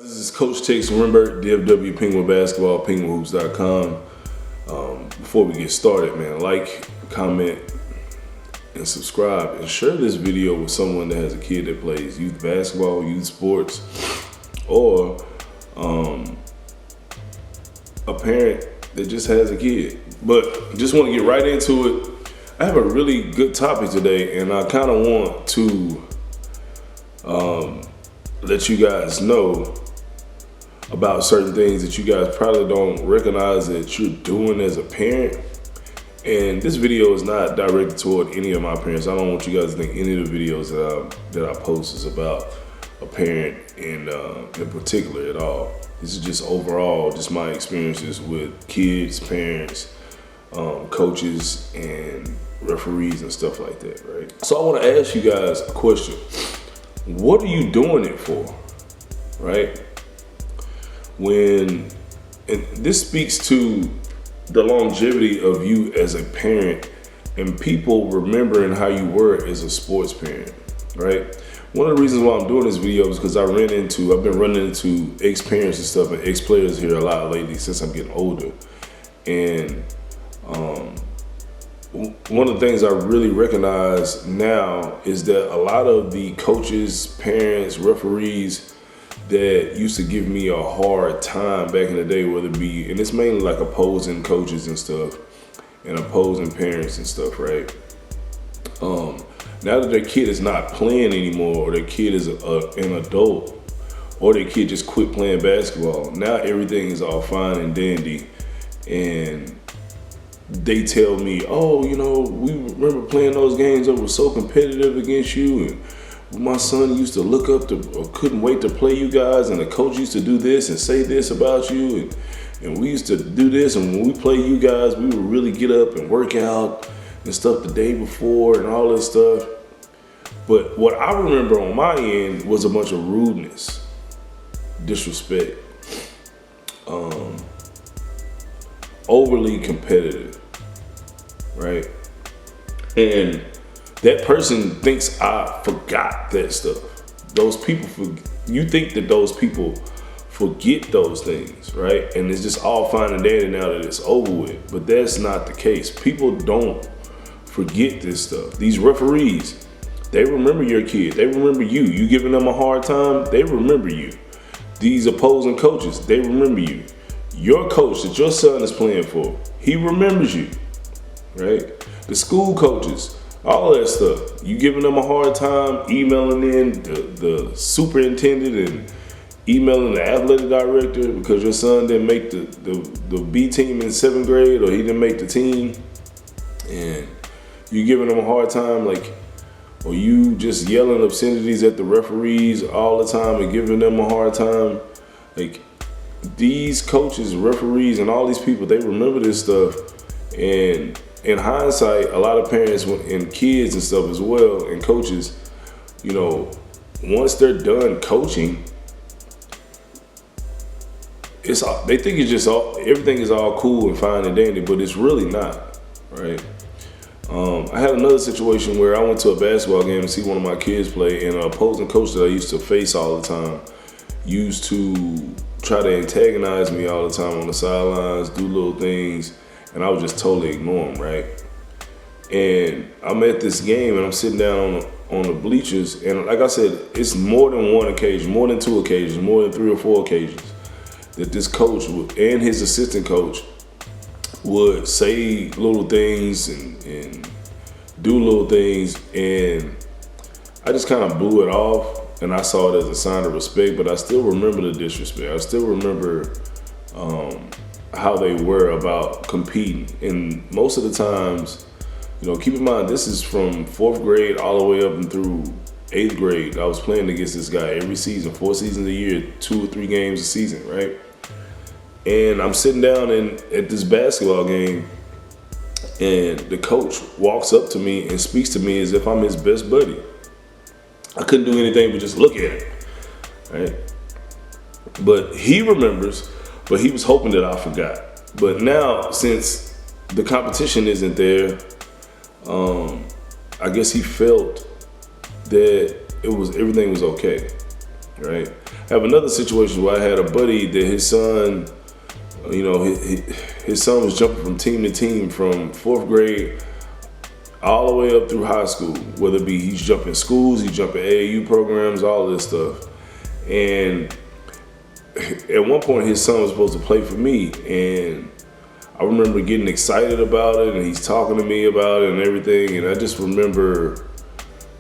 This is Coach Takes Wimbert, DFW Penguin Basketball, penguinhoops.com. Before we get started, man, like, comment, and subscribe, and share this video with someone that has a kid that plays youth basketball, youth sports, or a parent that just has a kid. But just want to get right into it. I have a really good topic today, and I kind of want to let you guys know about certain things that you guys probably don't recognize that you're doing as a parent. And this video is not directed toward any of my parents. I don't want you guys to think any of the videos that I post is about a parent in particular at all. This is just overall, just my experiences with kids, parents, coaches, and referees and stuff like that, right? So I want to ask you guys a question. What are you doing it for, right? And this speaks to the longevity of you as a parent and people remembering how you were as a sports parent, right? One of the reasons why I'm doing this video is because I've been running into ex-parents and stuff and ex-players here a lot lately since I'm getting older. And one of the things I really recognize now is that a lot of the coaches, parents, referees that used to give me a hard time back in the day, whether it be, and it's mainly like opposing coaches and stuff, and opposing parents and stuff, right? Now that their kid is not playing anymore, or their kid is an adult, or their kid just quit playing basketball, now everything is all fine and dandy, and they tell me, oh, you know, we remember playing those games that were so competitive against you, and my son used to look up to, or couldn't wait to play you guys, and the coach used to do this and say this about you, and we used to do this, and when we play you guys, we would really get up and work out and stuff the day before and all this stuff. But what I remember on my end was a bunch of rudeness, disrespect, overly competitive, right? And that person thinks I forgot that stuff. Those people, you think that those people forget those things, right? And it's just all fine and dandy now that it's over with. But that's not the case. People don't forget this stuff. These referees, they remember your kid. They remember you. You giving them a hard time, they remember you. These opposing coaches, they remember you. Your coach that your son is playing for, he remembers you, right? The school coaches, all that stuff. You giving them a hard time, emailing in the superintendent and emailing the athletic director because your son didn't make the B team in 7th grade, or he didn't make the team, and you giving them a hard time, like, or you just yelling obscenities at the referees all the time and giving them a hard time. Like, these coaches, referees, and all these people, they remember this stuff. And in hindsight, a lot of parents and kids and stuff as well, and coaches, you know, once they're done coaching, they think it's just everything is all cool and fine and dandy, but it's really not, right? I had another situation where I went to a basketball game to see one of my kids play, and an opposing coach that I used to face all the time used to try to antagonize me all the time on the sidelines, do little things, and I would just totally ignore him, right? And I'm at this game and I'm sitting down on the bleachers, and like I said, it's more than one occasion, more than 2 occasions, more than 3 or 4 occasions that this coach and his assistant coach would say little things and do little things, and I just kind of blew it off, and I saw it as a sign of respect, but I still remember the disrespect. I still remember how they were about competing. And most of the times, you know, keep in mind, this is from 4th grade all the way up and through 8th grade. I was playing against this guy every season, 4 seasons a year, 2 or 3 games a season, right? And I'm sitting down at this basketball game, and the coach walks up to me and speaks to me as if I'm his best buddy. I couldn't do anything but just look at him, right? But he remembers, but he was hoping that I forgot. But now, since the competition isn't there, I guess he felt that everything was okay. right? I have another situation where I had a buddy that his son, you know, his son was jumping from team to team from 4th grade all the way up through high school, whether it be he's jumping schools, he's jumping AAU programs, all this stuff. And at one point his son was supposed to play for me, and I remember getting excited about it, and he's talking to me about it and everything, and I just remember,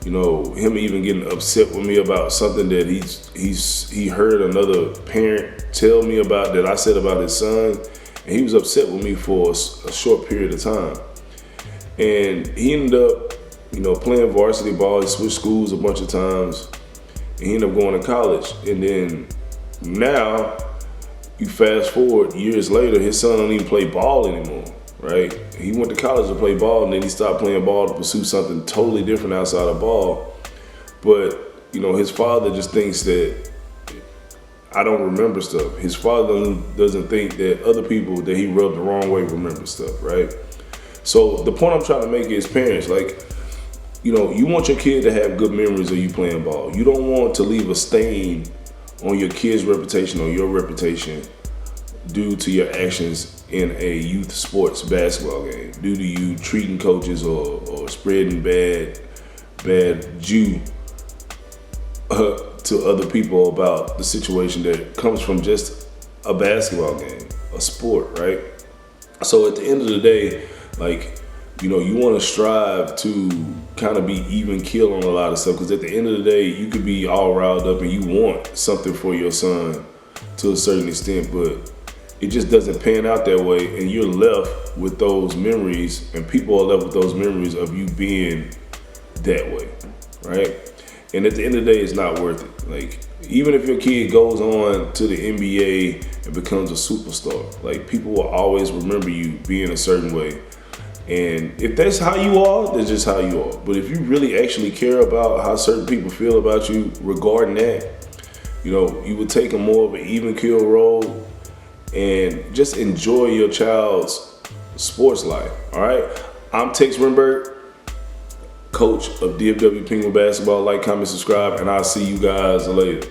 you know, him even getting upset with me about something that he heard another parent tell me about that I said about his son, and he was upset with me for a short period of time. And he ended up, you know, playing varsity ball. He switched schools a bunch of times, and he ended up going to college. And then now, you fast forward years later, his son don't even play ball anymore, right? He went to college to play ball, and then he stopped playing ball to pursue something totally different outside of ball. But, you know, his father just thinks that I don't remember stuff. His father doesn't think that other people that he rubbed the wrong way remember stuff, right? So the point I'm trying to make is, parents, like, you know, you want your kid to have good memories of you playing ball. You don't want to leave a stain on your kid's reputation or your reputation due to your actions in a youth sports basketball game, due to you treating coaches or spreading bad Jew to other people about the situation that comes from just a basketball game, a sport, right? So at the end of the day, like, you know, you want to strive to kind of be even keel on a lot of stuff, because at the end of the day, you could be all riled up and you want something for your son to a certain extent, but it just doesn't pan out that way, and you're left with those memories, and people are left with those memories of you being that way, right? And at the end of the day, it's not worth it. Like, even if your kid goes on to the NBA and becomes a superstar, like, people will always remember you being a certain way. And if that's how you are, that's just how you are. But if you really actually care about how certain people feel about you regarding that, you know, you would take a more of an even keel role and just enjoy your child's sports life, all right? I'm Tex Renberg, coach of DFW Penguin Basketball. Like, comment, subscribe, and I'll see you guys later.